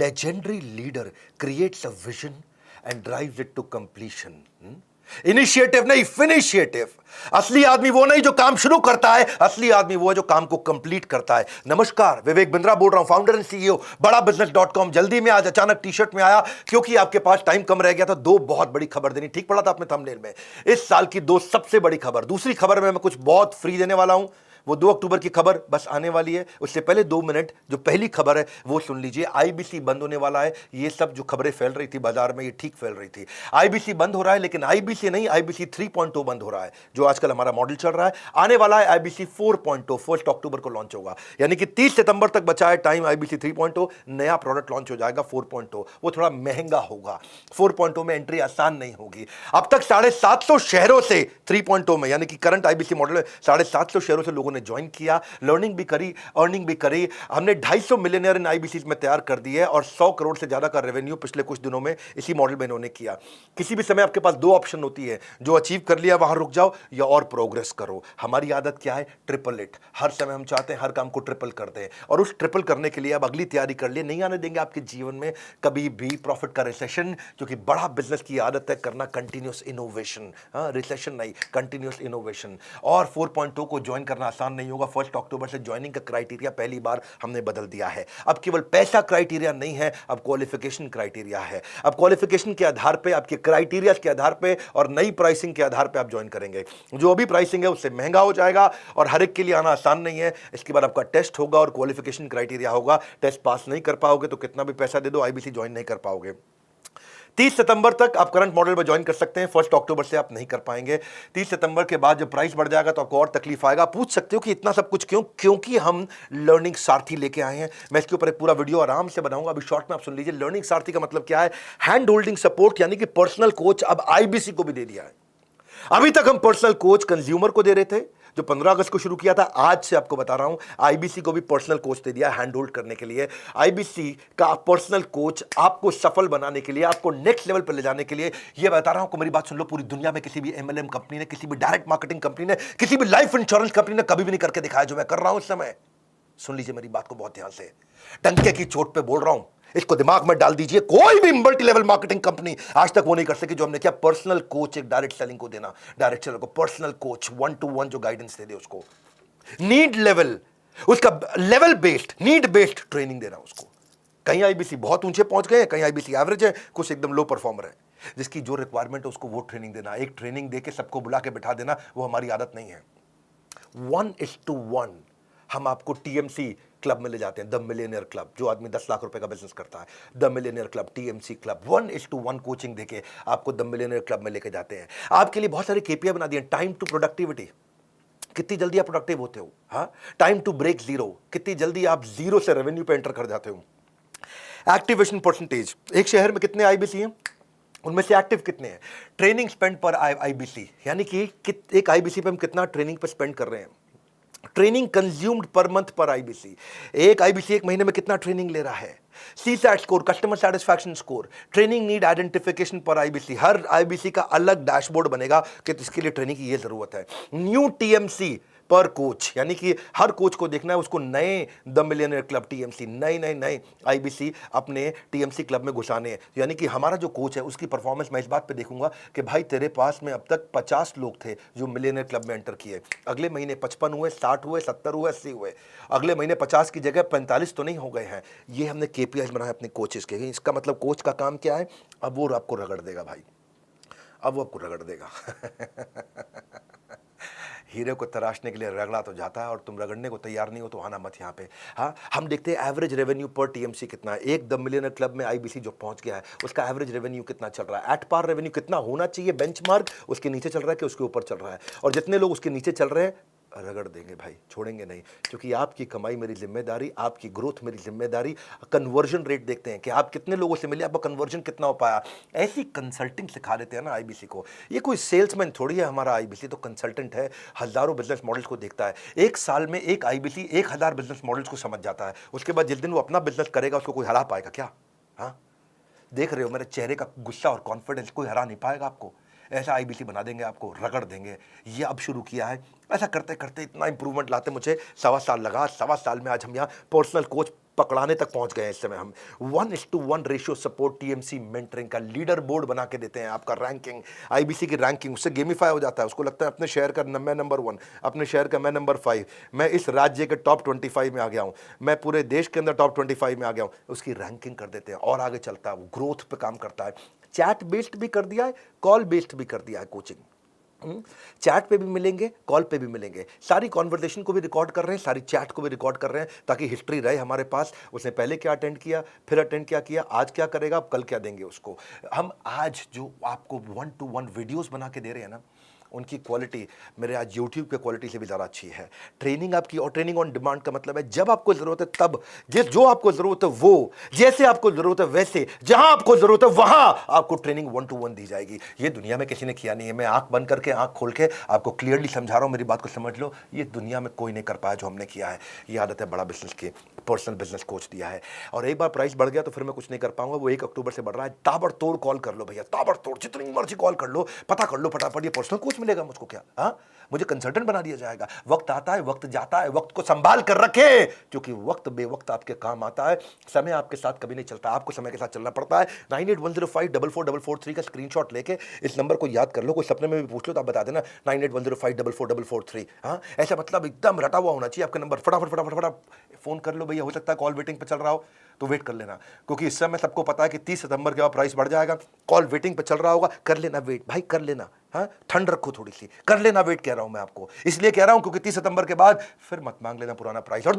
legendary leader creates a vision and drives it to completion. Initiative नहीं, फिनिशिएटिव. असली आदमी वो नहीं जो काम शुरू करता है, असली आदमी वो है जो काम को कंप्लीट करता है. नमस्कार, विवेक बिंद्रा बोल रहा हूं, फाउंडर एंड सीईओ बड़ा बिजनेस.com. जल्दी में आज अचानक टी शर्ट में आया क्योंकि आपके पास टाइम कम रह गया था. दो बहुत बड़ी खबर देनी. ठीक पड़ा था आपने थंबनेल में. इस साल की दो सबसे बड़ी खबर. दूसरी खबर में मैं कुछ बहुत फ्री देने वाला हूं. वो 2 अक्टूबर की खबर बस आने वाली है. उससे पहले 2 मिनट जो पहली खबर है वो सुन लीजिए. आईबीसी बंद होने वाला है. ये सब जो खबरें फैल रही थी बाजार में, ये ठीक फैल रही थी. आईबीसी बंद हो रहा है, लेकिन आईबीसी नहीं, आईबीसी 3.0 बंद हो रहा है, जो आजकल हमारा मॉडल चल रहा है. आने वाला है आईबीसी 4.0. 1 अक्टूबर को लॉन्च होगा, यानी कि 30 सितंबर तक बचा है टाइम. आईबीसी 3.0 नया प्रोडक्ट लॉन्च हो जाएगा. 4.0 वो थोड़ा महंगा होगा. 4.0 में एंट्री आसान नहीं होगी. अब तक 750 शहरों से 3.0 में, यानी कि करंट आईबीसी मॉडल में 750 शहरों से लोगों ने ज्वाइन किया. लर्निंग भी करी, अर्निंग भी करी. हमने 250 मिलियनियर इन आईबीसी में तैयार कर दिए और 100 करोड़ से ज्यादा का रेवेन्यू पिछले कुछ दिनों में इसी मॉडल में इन्होंने किया. किसी भी समय आपके पास 2 ऑप्शन होती है. जो अचीव कर लिया वहां रुक जाओ या और प्रोग्रेस करो. हमारी आदत क्या है? Triple it. हर समय हम चाहते हैं हर काम को ट्रिपल कर दें, और उस ट्रिपल करने के लिए अब अगली तैयारी कर लिए. नहीं आने देंगे आपके जीवन में कभी भी प्रॉफिट का रिसेशन, क्योंकि बड़ा बिजनेस की आदत है करना कंटिन्यूअस इनोवेशन. रिसेशन नहीं, कंटिन्यूअस इनोवेशन. और 4.0 को ज्वाइन करना आसान नहीं होगा. 1 अक्टूबर से ज्वाइनिंग का क्राइटेरिया पहली बार हमने बदल दिया है. अब केवल पैसा क्राइटेरिया नहीं है, अब क्वालिफिकेशन क्राइटेरिया है. अब क्वालिफिकेशन के आधार पे, आपके क्राइटेरिया के आधार पे और नई प्राइसिंग के आधार पे आप ज्वाइन करेंगे. जो अभी प्राइसिंग है उससे महंगा हो जाएगा और हर एक के लिए आना आसान नहीं है. इसके बाद आपका टेस्ट होगा और क्वालिफिकेशन क्राइटेरिया होगा. टेस्ट पास नहीं कर पाओगे तो कितना भी पैसा दे दो आईबीसी ज्वाइन नहीं कर पाओगे. 30 सितंबर तक आप करंट मॉडल में ज्वाइन कर सकते हैं. 1 अक्टूबर से आप नहीं कर पाएंगे. 30 सितंबर के बाद जब प्राइस बढ़ जाएगा तो आपको और तकलीफ आएगा. पूछ सकते हो कि इतना सब कुछ क्यों? क्योंकि हम लर्निंग सारथी लेके आए हैं. मैं इसके ऊपर एक पूरा वीडियो आराम से बनाऊंगा. अभी शॉर्ट में आप सुन लीजिए. लर्निंग सारथी का मतलब क्या है? हैंड होल्डिंग सपोर्ट, यानी कि पर्सनल कोच अब आईबीसी को भी दे दिया है. अभी तक हम पर्सनल कोच कंज्यूमर को दे रहे थे, जो 15 अगस्त को शुरू किया था. आज से आपको बता रहा हूं, आईबीसी को भी पर्सनल कोच दे दिया हैंड होल्ड करने के लिए. आईबीसी का पर्सनल कोच आपको सफल बनाने के लिए, आपको नेक्स्ट लेवल पर ले जाने के लिए. ये बता रहा हूं, मेरी बात सुन लो. पूरी दुनिया में किसी भी एमएलएम कंपनी ने, किसी भी डायरेक्ट मार्केटिंग कंपनी ने, किसी भी लाइफ इंश्योरेंस कंपनी ने कभी भी नहीं करके दिखाया जो मैं कर रहा हूं इस समय. सुन लीजिए मेरी बात को बहुत ध्यान से. डंके की चोट पे बोल रहा हूं, इसको दिमाग में डाल दीजिए. कोई भी मल्टी लेवल मार्केटिंग कंपनी आज तक वो नहीं कर सकी जो हमने किया. पर्सनल कोच, एक डायरेक्ट सेलिंग को देना, डायरेक्ट सेलर को पर्सनल कोच 1-to-1 जो गाइडेंस दे दे उसको. नीड लेवल, उसका level based, need based training देना उसको. कहीं आईबीसी बहुत ऊंचे पहुंच गए, कहीं आईबीसी एवरेज है, कुछ एकदम लो परफॉर्मर है. जिसकी जो रिक्वायरमेंट है उसको वो ट्रेनिंग देना. एक ट्रेनिंग देके सबको बुला के बिठा देना, वो हमारी आदत नहीं है. 1:1 हम आपको टीएमसी क्लब में ले जाते हैं. द मिलियनियर क्लब, जो आदमी 10 लाख रुपए का बिजनेस करता है, the millionaire club, TMC club. 1:1 coaching देके आपको द मिलियनियर क्लब में लेके जाते हैं. आपके लिए बहुत सारे केपीआई बना दिए. टाइम टू प्रोडक्टिविटी, कितनी जल्दी आप प्रोडक्टिव होते हो. हाँ, टाइम टू ब्रेक जीरो, कितनी जल्दी आप जीरो से रेवेन्यू पे एंटर कर जाते हो. एक्टिवेशन परसेंटेज, एक शहर में कितने आईबीसी हैं, उनमें से एक्टिव कितने हैं. ट्रेनिंग स्पेंड पर आईबीसी, यानी कि एक आईबीसी पे हम कितना ट्रेनिंग पे स्पेंड कर रहे हैं. ट्रेनिंग कंज्यूम्ड पर मंथ पर आईबीसी, एक आईबीसी एक महीने में कितना ट्रेनिंग ले रहा है. CSAT score, customer satisfaction score, training need identification पर आईबीसी. हर आईबीसी का अलग डैशबोर्ड बनेगा कि इसके लिए ट्रेनिंग की ये जरूरत है. न्यू टीएमसी पर कोच, यानी कि हर कोच को देखना है उसको नए द मिलियनियर क्लब टीएमसी, नए आईबीसी अपने टीएमसी क्लब में घुसाने हैं. यानी कि हमारा जो कोच है उसकी परफॉर्मेंस मैं इस बात पे देखूंगा कि भाई तेरे पास में अब तक 50 लोग थे जो मिलियनियर क्लब में एंटर किए. अगले महीने 55 हुए, 60 हुए, 70 हुए, 80 हुए. अगले महीने 50 की जगह 45 तो नहीं हो गए हैं. ये हमने केपीआई बनाया अपने कोचेस के. इसका मतलब कोच का काम क्या है? अब वो आपको रगड़ देगा भाई, अब वो आपको रगड़ देगा. हीरे को तराशने के लिए रगड़ा तो जाता है और तुम रगड़ने को तैयार नहीं हो तो आना मत यहाँ पे. हाँ, हम देखते हैं एवरेज रेवेन्यू पर टीएमसी कितना है. एक द मिलियनर क्लब में आईबीसी जो पहुंच गया है उसका एवरेज रेवेन्यू कितना चल रहा है. एट पार रेवेन्यू कितना होना चाहिए बेंचमार्क, उसके नीचे चल रहा है कि उसके ऊपर चल रहा है. और जितने लोग उसके नीचे चल रहे हैं रगड़ देंगे भाई, छोड़ेंगे नहीं. क्योंकि आपकी कमाई मेरी जिम्मेदारी, आपकी ग्रोथ मेरी जिम्मेदारी. कन्वर्जन रेट देखते हैं कि आप कितने लोगों से मिले, आपका कन्वर्जन कितना हो पाया. ऐसी कंसल्टिंग सिखा देते हैं ना आईबीसी को. ये कोई सेल्समैन थोड़ी है हमारा आईबीसी, तो कंसल्टेंट है. हजारों बिजनेस मॉडल्स को देखता है. एक साल में एक आईबीसी 1000 बिजनेस मॉडल्स को समझ जाता है. उसके बाद जिस दिन वो अपना बिजनेस करेगा उसको कोई हरा पाएगा क्या? हाँ, देख रहे हो मेरे चेहरे का गुस्सा और कॉन्फिडेंस, कोई हरा नहीं पाएगा आपको. ऐसा आईबीसी बना देंगे आपको, रगड़ देंगे. ये अब शुरू किया है. ऐसा करते करते इतना इंप्रूवमेंट लाते मुझे 1.25 साल लगा. 1.25 साल में आज हम यहाँ पर्सनल कोच पकड़ाने तक पहुंच गए हैं इस समय हम। 1:1 रेशियो सपोर्ट टीएमसी मेंटरिंग का लीडर बोर्ड बना के देते हैं, आपका रैंकिंग, आईबीसी की रैंकिंग उससे गेमिफाई हो जाता है। उसको लगता है अपने शहर का मैं नंबर 1, अपने शहर का मैं नंबर 5, मैं इस राज्य के टॉप 25 में आ गया हूं, मैं पूरे देश के अंदर टॉप 25 में आ गया हूं, उसकी रैंकिंग कर देते हैं और आगे चलता है, वो ग्रोथ पे काम करता है। चैट बेस्ड भी कर दिया है, कॉल बेस्ड भी कर दिया है कोचिंग। चैट पे भी मिलेंगे, कॉल पे भी मिलेंगे, सारी कॉन्वर्सेशन को भी रिकॉर्ड कर रहे हैं, सारी चैट को भी रिकॉर्ड कर रहे हैं, ताकि हिस्ट्री रहे हमारे पास, उसने पहले क्या अटेंड किया, फिर अटेंड क्या किया, आज क्या करेगा, अब कल क्या देंगे उसको। हम आज जो आपको 1-to-1 वीडियोस बना के दे रहे हैं ना, उनकी क्वालिटी मेरे आज यूट्यूब के क्वालिटी से भी ज़्यादा अच्छी है। ट्रेनिंग आपकी, और ट्रेनिंग ऑन डिमांड का मतलब है जब आपको ज़रूरत है तब, जो आपको ज़रूरत है वो, जैसे आपको ज़रूरत है वैसे, जहां आपको ज़रूरत है वहां आपको ट्रेनिंग 1-to-1 दी जाएगी। ये दुनिया में किसी ने किया नहीं है। मैं आंख बंद करके, आंख खोल के आपको क्लियरली समझा रहा हूं, मेरी बात को समझ लो। ये दुनिया में कोई नहीं कर पाया जो हमने किया है। ये आदत है बड़ा बिजनेस की, पर्सनल बिजनेस कोच दिया है। और एक बार प्राइस बढ़ गया तो फिर मैं कुछ नहीं कर पाऊंगा। वो 1 अक्टूबर से बढ़ रहा है। ताबड़तोड़ कॉल कर लो भैया, ताबड़तोड़, जितनी मर्जी कॉल कर लो, पता कर लो फटाफट। ये पर्सनल कोच मिलेगा मुझको क्या? हाँ, मुझे कंसल्टेंट बना दिया जाएगा। वक्त आता है, वक्त जाता है, वक्त को संभाल कर रखे, क्योंकि वक्त बेवक्त आपके काम आता है। समय आपके साथ कभी नहीं चलता, आपको समय के साथ चलना पड़ता है। 9810544443 का स्क्रीनशॉट लेके इस नंबर को याद कर लो। कोई सपने में भी पूछ लो तो आप बता देना 9810544443। हाँ, ऐसा मतलब एकदम रटा हुआ होना चाहिए आपका नंबर। फटाफट फटाफट फटाफट फोन कर लो भैया। हो सकता है कॉल वेटिंग पे चल रहा हो तो वेट कर लेना, क्योंकि इस समय सबको पता है कि 30 सितंबर के बाद प्राइस बढ़ जाएगा। कॉल वेटिंग पे चल रहा होगा, कर लेना वेट भाई, कर लेना। हाँ, ठंड रखो थोड़ी सी, कर लेना वेट, कह रहा हूं मैं आपको। इसलिए कह रहा हूं क्योंकि 30 सितंबर के बाद फिर मत मांग लेना पुराना प्राइस। और